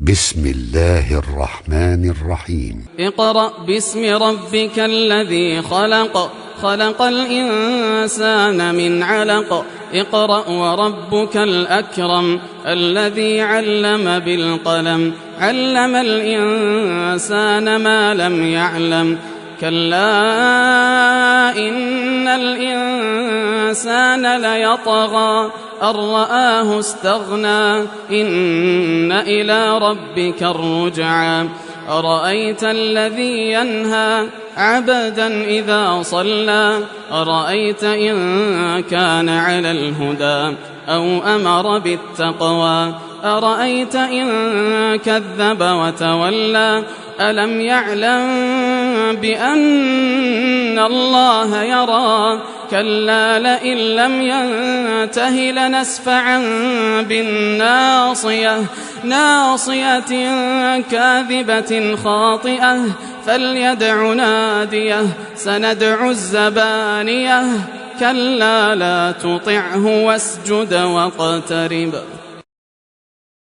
بسم الله الرحمن الرحيم. اقرأ باسم ربك الذي خلق، خلق الإنسان من علق. اقرأ وربك الأكرم الذي علم بالقلم، علم الإنسان ما لم يعلم. كلا إن الإنسان ليطغى أن رآه استغنى، إن إلى ربك الرجعى. أرأيت الذي ينهى عبدا إذا صلى، أرأيت إن كان على الهدى أو أمر بالتقوى، أرأيت إن كذب وتولى. ألم يعلم بأن الله يرى، كلا لئن لم ينته لنسفعا بالناصية، ناصية كاذبة خاطئة، فليدع ناديه سندع الزبانية. كلا لا تطعه واسجد واقترب.